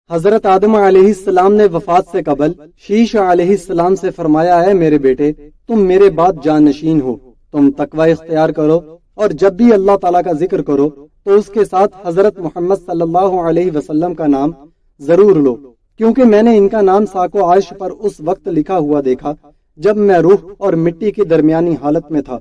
حضرت آدم علیہ السلام نے وفات سے قبل شیش علیہ السلام سے فرمایا ہے میرے بیٹے تم میرے بعد جانشین ہو، تم تقوی اختیار کرو اور جب بھی اللہ تعالیٰ کا ذکر کرو تو اس کے ساتھ حضرت محمد صلی اللہ علیہ وسلم کا نام ضرور لو، کیونکہ میں نے ان کا نام ساق و عرش پر اس وقت لکھا ہوا دیکھا جب میں روح اور مٹی کی درمیانی حالت میں تھا۔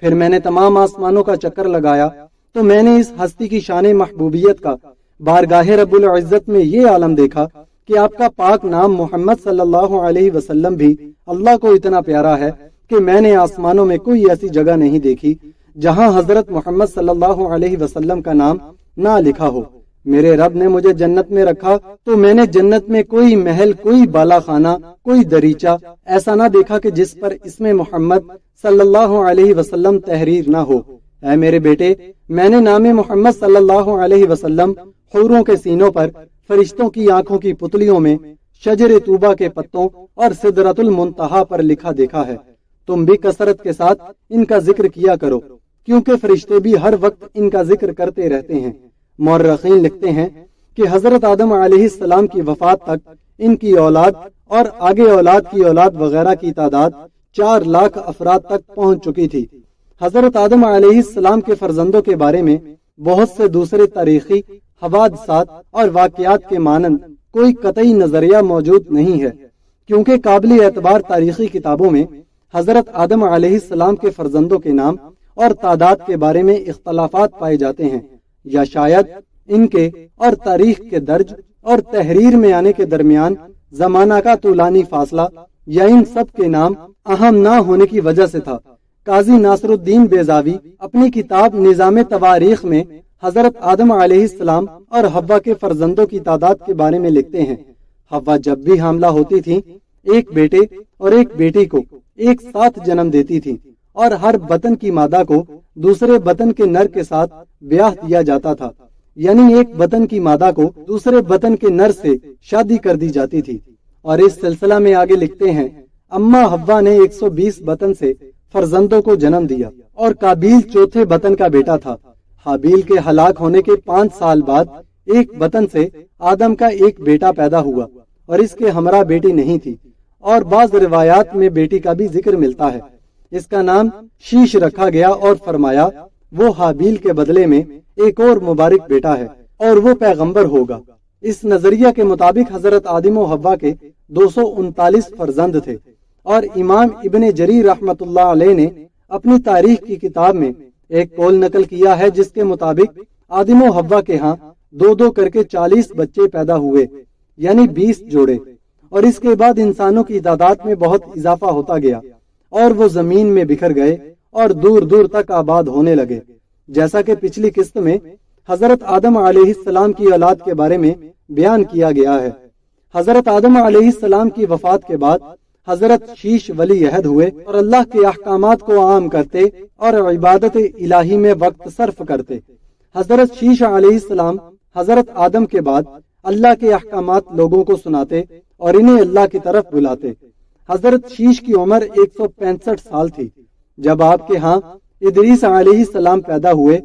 پھر میں نے تمام آسمانوں کا چکر لگایا تو میں نے اس ہستی کی شان محبوبیت کا بارگاہ رب العزت میں یہ عالم دیکھا کہ آپ کا پاک نام محمد صلی اللہ علیہ وسلم بھی اللہ کو اتنا پیارا ہے کہ میں نے آسمانوں میں کوئی ایسی جگہ نہیں دیکھی جہاں حضرت محمد صلی اللہ علیہ وسلم کا نام نہ لکھا ہو۔ میرے رب نے مجھے جنت میں رکھا تو میں نے جنت میں کوئی محل، کوئی بالا خانہ، کوئی دریچہ ایسا نہ دیکھا کہ جس پر اسم محمد صلی اللہ علیہ وسلم تحریر نہ ہو۔ اے میرے بیٹے، میں نے نام محمد صلی اللہ علیہ وسلم حوروں کے سینوں پر، فرشتوں کی آنکھوں کی پتلیوں میں، شجر طوبہ کے پتوں اور سدرۃ المنتہا پر لکھا دیکھا ہے۔ تم بھی کثرت کے ساتھ ان کا ذکر کیا کرو، کیونکہ فرشتے بھی ہر وقت ان کا ذکر کرتے رہتے ہیں۔ مورخین لکھتے ہیں کہ حضرت آدم علیہ السلام کی وفات تک ان کی اولاد اور آگے اولاد کی اولاد وغیرہ کی تعداد 4 لاکھ افراد تک پہنچ چکی تھی۔ حضرت آدم علیہ السلام کے فرزندوں کے بارے میں بہت سے دوسرے تاریخی حوادثات اور واقعات کے مانند کوئی قطعی نظریہ موجود نہیں ہے، کیونکہ قابل اعتبار تاریخی کتابوں میں حضرت آدم علیہ السلام کے فرزندوں کے نام اور تعداد کے بارے میں اختلافات پائے جاتے ہیں، یا شاید ان کے اور تاریخ کے درج اور تحریر میں آنے کے درمیان زمانہ کا طولانی فاصلہ یا ان سب کے نام اہم نہ ہونے کی وجہ سے تھا۔ قاضی ناصر الدین بیضاوی اپنی کتاب نظام تواریخ میں حضرت آدم علیہ السلام اور حوا کے فرزندوں کی تعداد کے بارے میں لکھتے ہیں، حوا جب بھی حاملہ ہوتی تھی ایک بیٹے اور ایک بیٹی کو ایک ساتھ جنم دیتی تھی، اور ہر بطن کی مادہ کو دوسرے بطن کے نر کے ساتھ بیاہ دیا جاتا تھا، یعنی ایک بطن کی مادہ کو دوسرے بطن کے نر سے شادی کر دی جاتی تھی۔ اور اس سلسلہ میں آگے لکھتے ہیں، اما حوا نے 120 بطن سے فرزندوں کو جنم دیا، اور قابیل چوتھے بطن کا بیٹا تھا۔ حابیل کے ہلاک ہونے کے 5 سال بعد ایک بطن سے آدم کا ایک بیٹا پیدا ہوا، اور اس کے ہمراہ بیٹی نہیں تھی، اور بعض روایات میں بیٹی کا بھی ذکر ملتا ہے۔ اس کا نام شیش رکھا گیا اور فرمایا وہ حابیل کے بدلے میں ایک اور مبارک بیٹا ہے اور وہ پیغمبر ہوگا۔ اس نظریہ کے مطابق حضرت آدم و حوا کے 239 فرزند تھے، اور امام ابن جریر رحمت اللہ علیہ نے اپنی تاریخ کی کتاب میں ایک قول نقل کیا ہے جس کے مطابق آدم و حوا کے ہاں 2 کر کے 40 بچے پیدا ہوئے، یعنی 20 جوڑے، اور اس کے بعد انسانوں کی تعداد میں بہت اضافہ ہوتا گیا اور وہ زمین میں بکھر گئے اور دور دور تک آباد ہونے لگے، جیسا کہ پچھلی قسط میں حضرت آدم علیہ السلام کی اولاد کے بارے میں بیان کیا گیا ہے۔ حضرت آدم علیہ السلام کی وفات کے بعد حضرت شیش ولی عہد ہوئے اور اللہ کے احکامات کو عام کرتے اور عبادت الہی میں وقت صرف کرتے۔ حضرت شیش علیہ السلام حضرت آدم کے بعد اللہ کے احکامات لوگوں کو سناتے اور انہیں اللہ کی طرف بلاتے۔ حضرت شیش کی عمر 165 سال تھی جب آپ کے ہاں ادریس علیہ السلام پیدا ہوئے،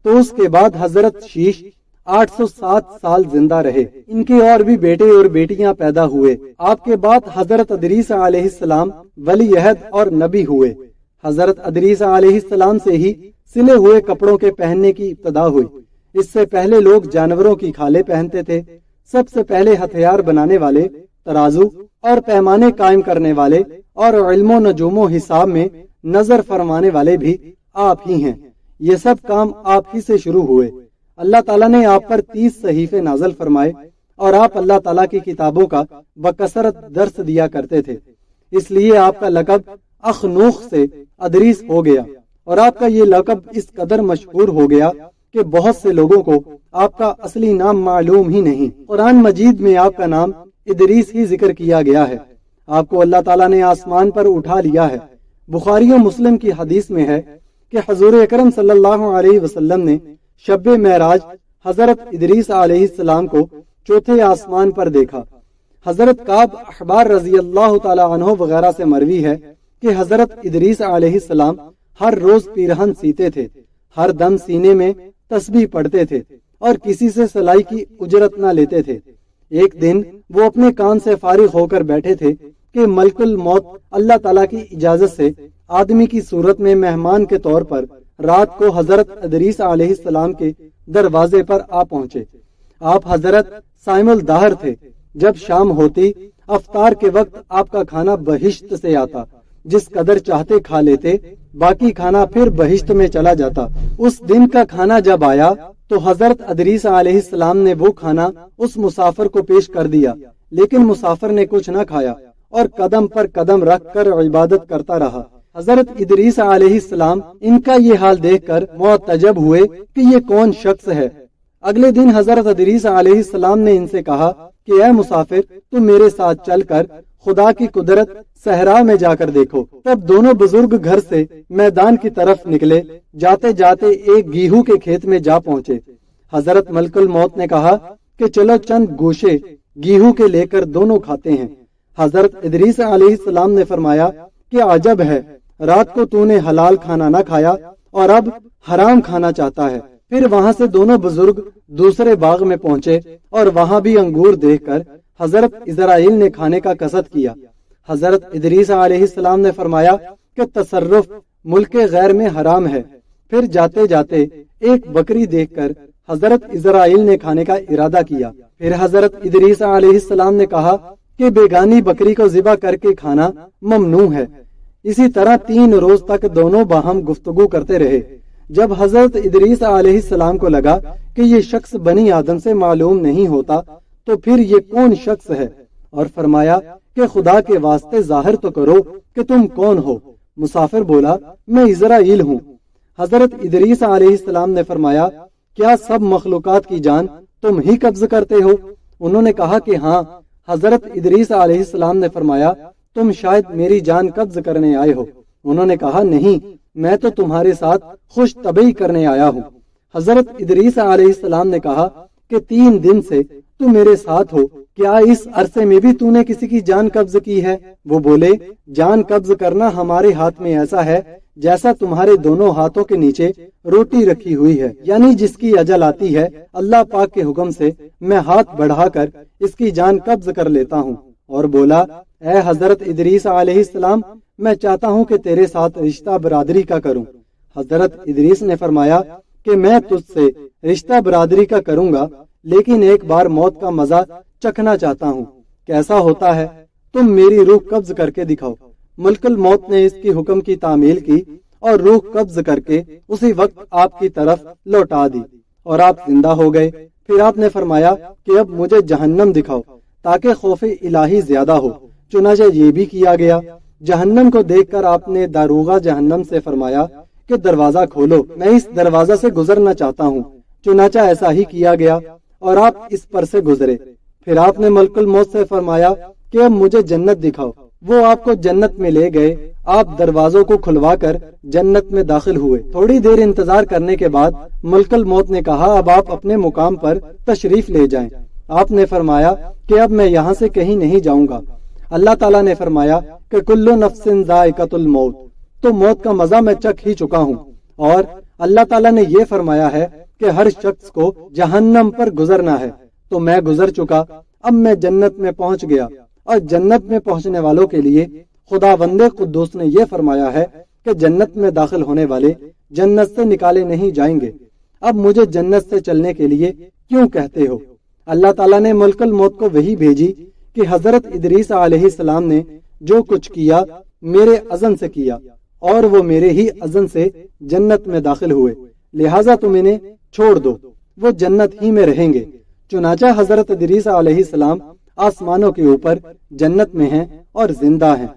تو اس کے بعد حضرت شیش 807 سال زندہ رہے۔ ان کے اور بھی بیٹے اور بیٹیاں پیدا ہوئے۔ آپ کے بعد حضرت ادریس علیہ السلام ولی عہد اور نبی ہوئے۔ حضرت ادریس علیہ السلام سے ہی سلے ہوئے کپڑوں کے پہننے کی ابتدا ہوئی۔ اس سے پہلے لوگ جانوروں کی کھالیں پہنتے تھے۔ سب سے پہلے ہتھیار بنانے والے، ترازو اور پیمانے قائم کرنے والے اور علم و نجوم و حساب میں نظر فرمانے والے بھی آپ ہی ہیں۔ یہ سب کام آپ ہی سے شروع ہوئے۔ اللہ تعالیٰ نے آپ پر 30 صحیفے نازل فرمائے اور آپ اللہ تعالیٰ کی کتابوں کا بکثرت درس دیا کرتے تھے، اس لیے آپ کا لقب اخنوخ سے ادریس ہو گیا، اور آپ کا یہ لقب اس قدر مشہور ہو گیا کہ بہت سے لوگوں کو آپ کا اصلی نام معلوم ہی نہیں۔ قرآن مجید میں آپ کا نام ادریس ہی ذکر کیا گیا ہے۔ آپ کو اللہ تعالیٰ نے آسمان پر اٹھا لیا ہے۔ بخاری و مسلم کی حدیث میں ہے کہ حضور اکرم صلی اللہ علیہ وسلم نے شب معراج حضرت ادریس علیہ السلام کو چوتھے آسمان پر دیکھا۔ حضرت کعب احبار رضی اللہ تعالی عنہ وغیرہ سے مروی ہے کہ حضرت ادریس علیہ السلام ہر روز پیرہن سیتے تھے، ہر دم سینے میں تسبیح پڑھتے تھے اور کسی سے سلائی کی اجرت نہ لیتے تھے۔ ایک دن وہ اپنے کام سے فارغ ہو کر بیٹھے تھے کہ ملک الموت اللہ تعالیٰ کی اجازت سے آدمی کی صورت میں مہمان کے طور پر رات کو حضرت ادریس علیہ السلام کے دروازے پر آ پہنچے۔ آپ حضرت صائم الدہر تھے۔ جب شام ہوتی افطار کے وقت آپ کا کھانا بہشت سے آتا، جس قدر چاہتے کھا لیتے، باقی کھانا پھر بہشت میں چلا جاتا۔ اس دن کا کھانا جب آیا تو حضرت ادریس علیہ السلام نے وہ کھانا اس مسافر کو پیش کر دیا، لیکن مسافر نے کچھ نہ کھایا اور قدم پر قدم رکھ کر عبادت کرتا رہا۔ حضرت ادریس علیہ السلام ان کا یہ حال دیکھ کر معتجب ہوئے کہ یہ کون شخص ہے۔ اگلے دن حضرت ادریس علیہ السلام نے ان سے کہا کہ اے مسافر، تم میرے ساتھ چل کر خدا کی قدرت صحرا میں جا کر دیکھو۔ تب دونوں بزرگ گھر سے میدان کی طرف نکلے، جاتے جاتے ایک گیہوں کے کھیت میں جا پہنچے۔ حضرت ملک الموت نے کہا کہ چلو چند گوشے گیہوں کے لے کر دونوں کھاتے ہیں۔ حضرت ادریس علیہ السلام نے فرمایا کہ عجب ہے، رات کو تو نے حلال کھانا نہ کھایا اور اب حرام کھانا چاہتا ہے۔ پھر وہاں سے دونوں بزرگ دوسرے باغ میں پہنچے اور وہاں بھی انگور دیکھ کر حضرت اسرائیل نے کھانے کا قصد کیا۔ حضرت ادریس علیہ السلام نے فرمایا کہ تصرف ملک غیر میں حرام ہے۔ پھر جاتے جاتے ایک بکری دیکھ کر حضرت اسرائیل نے کھانے کا ارادہ کیا۔ پھر حضرت ادریس علیہ السلام نے کہا کہ بیگانی بکری کو ذبح کر کے کھانا ممنوع ہے۔ اسی طرح 3 روز تک دونوں باہم گفتگو کرتے رہے۔ جب حضرت ادریس علیہ السلام کو لگا کہ یہ شخص بنی آدم سے معلوم نہیں ہوتا تو پھر یہ کون شخص ہے، اور فرمایا کہ خدا کے واسطے ظاہر تو کرو کہ تم کون ہو۔ مسافر بولا میں اسرائیل ہوں۔ حضرت ادریس علیہ السلام نے فرمایا کیا سب مخلوقات کی جان تم ہی قبض کرتے ہو؟ انہوں نے کہا کہ ہاں۔ حضرت ادریس علیہ السلام نے فرمایا تم شاید میری جان قبض کرنے آئے ہو۔ انہوں نے کہا نہیں، میں تو تمہارے ساتھ خوش طبعی کرنے آیا ہوں۔ حضرت ادریس علیہ السلام نے کہا کہ 3 دن سے تو میرے ساتھ ہو، کیا اس عرصے میں بھی تو نے کسی کی جان قبض کی ہے؟ وہ بولے جان قبض کرنا ہمارے ہاتھ میں ایسا ہے جیسا تمہارے دونوں ہاتھوں کے نیچے روٹی رکھی ہوئی ہے، یعنی جس کی اجل آتی ہے اللہ پاک کے حکم سے میں ہاتھ بڑھا کر اس کی جان قبض کر لیتا ہوں۔ اور بولا اے حضرت ادریس علیہ السلام، میں چاہتا ہوں کہ تیرے ساتھ رشتہ برادری کا کروں۔ حضرت ادریس نے فرمایا کہ میں تجھ سے رشتہ برادری کا کروں گا، لیکن ایک بار موت کا مزہ چکھنا چاہتا ہوں۔ کیسا ہوتا ہے؟ تم میری روح قبض کر کے دکھاؤ۔ ملک الموت نے اس کی حکم کی تعمیل کی اور روح قبض کر کے اسی وقت آپ کی طرف لوٹا دی اور آپ زندہ ہو گئے۔ پھر آپ نے فرمایا کہ اب مجھے جہنم دکھاؤ تاکہ خوف الہی زیادہ ہو۔ چنانچہ یہ بھی کیا گیا۔ جہنم کو دیکھ کر آپ نے داروغہ جہنم سے فرمایا کہ دروازہ کھولو، میں اس دروازہ سے گزرنا چاہتا ہوں۔ چنانچہ ایسا ہی کیا گیا اور آپ اس پر سے گزرے۔ پھر آپ نے ملک الموت سے فرمایا کہ اب مجھے جنت دکھاؤ۔ وہ آپ کو جنت میں لے گئے۔ آپ دروازوں کو کھلوا کر جنت میں داخل ہوئے۔ تھوڑی دیر انتظار کرنے کے بعد ملک الموت نے کہا اب آپ اپنے مقام پر تشریف لے جائیں۔ آپ نے فرمایا کہ اب میں یہاں سے کہیں نہیں جاؤں گا۔ اللہ تعالیٰ نے فرمایا کہ کل نفس ذائقۃ الموت، تو موت کا مزہ میں چکھ ہی چکا ہوں۔ اور اللہ تعالیٰ نے یہ فرمایا ہے کہ ہر شخص کو جہنم پر گزرنا ہے، تو میں گزر چکا۔ اب میں جنت میں پہنچ گیا، اور جنت میں پہنچنے والوں کے لیے خداوند قدوس نے یہ فرمایا ہے کہ جنت میں داخل ہونے والے جنت سے نکالے نہیں جائیں گے۔ اب مجھے جنت سے چلنے کے لیے کیوں کہتے ہو؟ اللہ تعالیٰ نے ملک الموت کو وحی بھیجی کہ حضرت ادریس علیہ السلام نے جو کچھ کیا میرے اذن سے کیا، اور وہ میرے ہی اذن سے جنت میں داخل ہوئے، لہٰذا تم انہیں چھوڑ دو، وہ جنت ہی میں رہیں گے۔ چنانچہ حضرت ادریس علیہ السلام آسمانوں کے اوپر جنت میں ہیں اور زندہ ہیں۔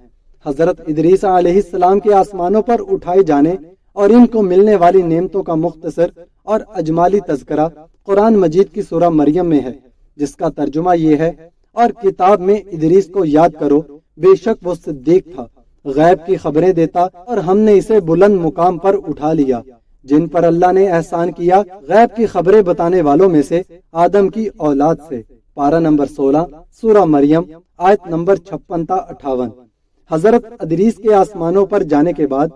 حضرت ادریس علیہ السلام کے آسمانوں پر اٹھائے جانے اور ان کو ملنے والی نعمتوں کا مختصر اور اجمالی تذکرہ قرآن مجید کی سورہ مریم میں ہے، جس کا ترجمہ یہ ہے اور کتاب میں ادریس کو یاد کرو، بے شک وہ صدیق تھا، غیب کی خبریں دیتا، اور ہم نے اسے بلند مقام پر اٹھا لیا۔ جن پر اللہ نے احسان کیا غیب کی خبریں بتانے والوں میں سے آدم کی اولاد سے۔ پارہ نمبر 16 سورہ مریم آیت نمبر 56 تا 58۔ حضرت ادریس کے آسمانوں پر جانے کے بعد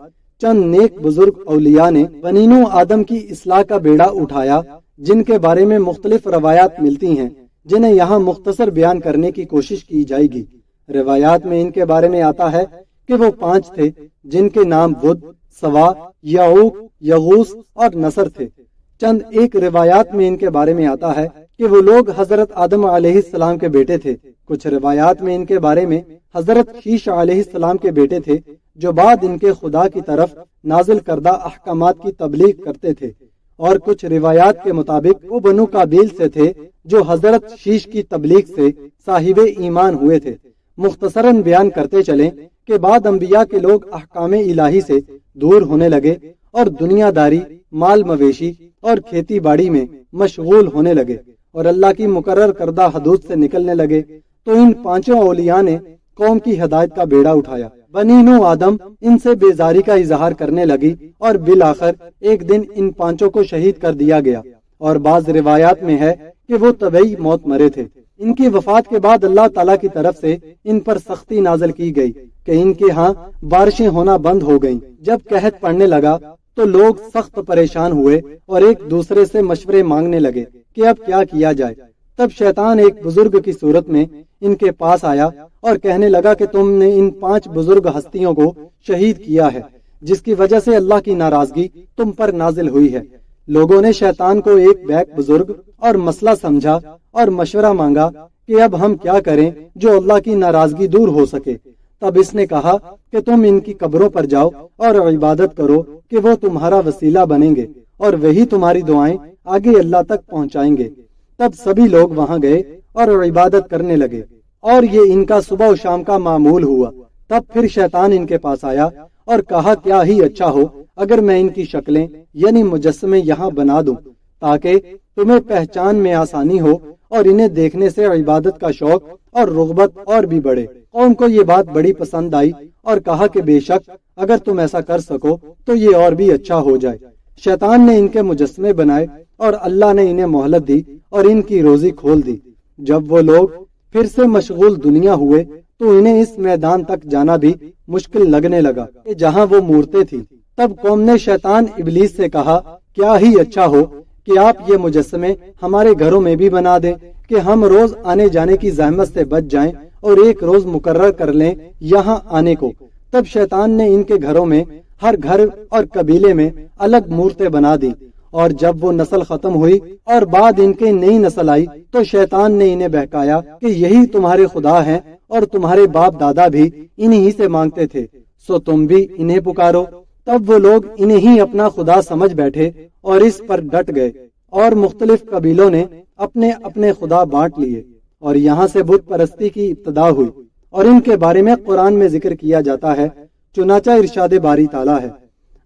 چند نیک بزرگ اولیاء نے بنینو آدم کی اصلاح کا بیڑا اٹھایا، جن کے بارے میں مختلف روایات ملتی ہیں جنہیں یہاں مختصر بیان کرنے کی کوشش کی جائے گی۔ روایات میں ان کے بارے میں آتا ہے کہ وہ 5 تھے جن کے نام ود، سوا، یعوق، یغوث اور نصر تھے۔ چند ایک روایات میں ان کے بارے میں آتا ہے کہ وہ لوگ حضرت آدم علیہ السلام کے بیٹے تھے۔ کچھ روایات میں ان کے بارے میں حضرت شیش علیہ السلام کے بیٹے تھے جو بعد ان کے خدا کی طرف نازل کردہ احکامات کی تبلیغ کرتے تھے، اور کچھ روایات کے مطابق وہ بنو قابیل سے تھے جو حضرت شیش کی تبلیغ سے صاحب ایمان ہوئے تھے۔ مختصراً بیان کرتے چلیں کہ بعد انبیاء کے لوگ احکام الہی سے دور ہونے لگے اور دنیا داری، مال مویشی اور کھیتی باڑی میں مشغول ہونے لگے اور اللہ کی مقرر کردہ حدود سے نکلنے لگے، تو ان 5 اولیاء نے قوم کی ہدایت کا بیڑا اٹھایا۔ بنی نوح آدم ان سے بیزاری کا اظہار کرنے لگی اور بالآخر ایک دن ان 5 کو شہید کر دیا گیا، اور بعض روایات میں ہے کہ وہ طبعی موت مرے تھے۔ ان کی وفات کے بعد اللہ تعالیٰ کی طرف سے ان پر سختی نازل کی گئی کہ ان کے ہاں بارشیں ہونا بند ہو گئیں۔ جب قحط پڑنے لگا تو لوگ سخت پریشان ہوئے اور ایک دوسرے سے مشورے مانگنے لگے کہ اب کیا کیا جائے۔ تب شیطان ایک بزرگ کی صورت میں ان کے پاس آیا اور کہنے لگا کہ تم نے ان 5 بزرگ ہستیوں کو شہید کیا ہے، جس کی وجہ سے اللہ کی ناراضگی تم پر نازل ہوئی ہے۔ لوگوں نے شیطان کو ایک بیک بزرگ اور مسئلہ سمجھا اور مشورہ مانگا کہ اب ہم کیا کریں جو اللہ کی ناراضگی دور ہو سکے۔ تب اس نے کہا کہ تم ان کی قبروں پر جاؤ اور عبادت کرو کہ وہ تمہارا وسیلہ بنیں گے اور وہی تمہاری دعائیں آگے اللہ تک پہنچائیں گے۔ تب سبھی لوگ وہاں گئے اور عبادت کرنے لگے، اور یہ ان کا صبح و شام کا معمول ہوا۔ تب پھر شیطان ان کے پاس آیا اور کہا کیا ہی اچھا ہو اگر میں ان کی شکلیں یعنی مجسمے یہاں بنا دوں تاکہ تمہیں پہچان میں آسانی ہو اور انہیں دیکھنے سے عبادت کا شوق اور رغبت اور بھی بڑھے۔ قوم کو یہ بات بڑی پسند آئی اور کہا کہ بے شک اگر تم ایسا کر سکو تو یہ اور بھی اچھا ہو جائے۔ شیطان نے ان کے مجسمے بنائے اور اللہ نے انہیں مہلت دی اور ان کی روزی کھول دی۔ جب وہ لوگ پھر سے مشغول دنیا ہوئے تو انہیں اس میدان تک جانا بھی مشکل لگنے لگا کہ جہاں وہ مورتیں تھیں۔ تب قوم نے شیطان ابلیس سے کہا کیا ہی اچھا ہو کہ آپ یہ مجسمے ہمارے گھروں میں بھی بنا دیں کہ ہم روز آنے جانے کی زحمت سے بچ جائیں اور ایک روز مقرر کر لیں یہاں آنے کو۔ تب شیطان نے ان کے گھروں میں ہر گھر اور قبیلے میں الگ مورتیں بنا دی، اور جب وہ نسل ختم ہوئی اور بعد ان کے نئی نسل آئی تو شیطان نے انہیں بہکایا کہ یہی تمہارے خدا ہیں اور تمہارے باپ دادا بھی انہی سے مانگتے تھے، سو تم بھی انہیں پکارو۔ تب وہ لوگ انہیں ہی اپنا خدا سمجھ بیٹھے اور اس پر ڈٹ گئے، اور مختلف قبیلوں نے اپنے اپنے خدا بانٹ لیے، اور یہاں سے بت پرستی کی ابتدا ہوئی، اور ان کے بارے میں قرآن میں ذکر کیا جاتا ہے۔ چنانچہ ارشاد باری تعالیٰ ہے،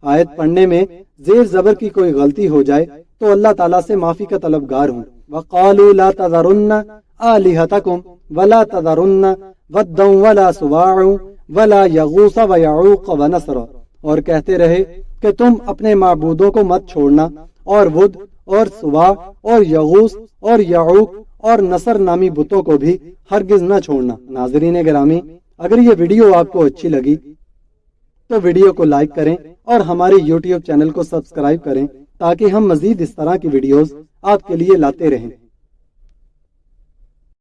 آیت پڑھنے میں زیر زبر کی کوئی غلطی ہو جائے تو اللہ تعالیٰ سے معافی کا طلبگار ہوں۔ وَقَالُوا لَا تَذَرُنَّ آلِهَتَكُمْ وَلَا تَذَرُنَّ وَدًّا وَلَا سُوَاعًا وَلَا يَغُوثَ وَيَعُوقَ وَنَسْرًا، اور کہتے رہے کہ تم اپنے معبودوں کو مت چھوڑنا، اور ود اور سوا اور یغوث اور یعوق اور نصر نامی بتوں کو بھی ہرگز نہ چھوڑنا۔ ناظرین گرامی، اگر یہ ویڈیو آپ کو اچھی لگی تو ویڈیو کو لائک کریں اور ہمارے یوٹیوب چینل کو سبسکرائب کریں تاکہ ہم مزید اس طرح کی ویڈیوز آپ کے لیے لاتے رہیں۔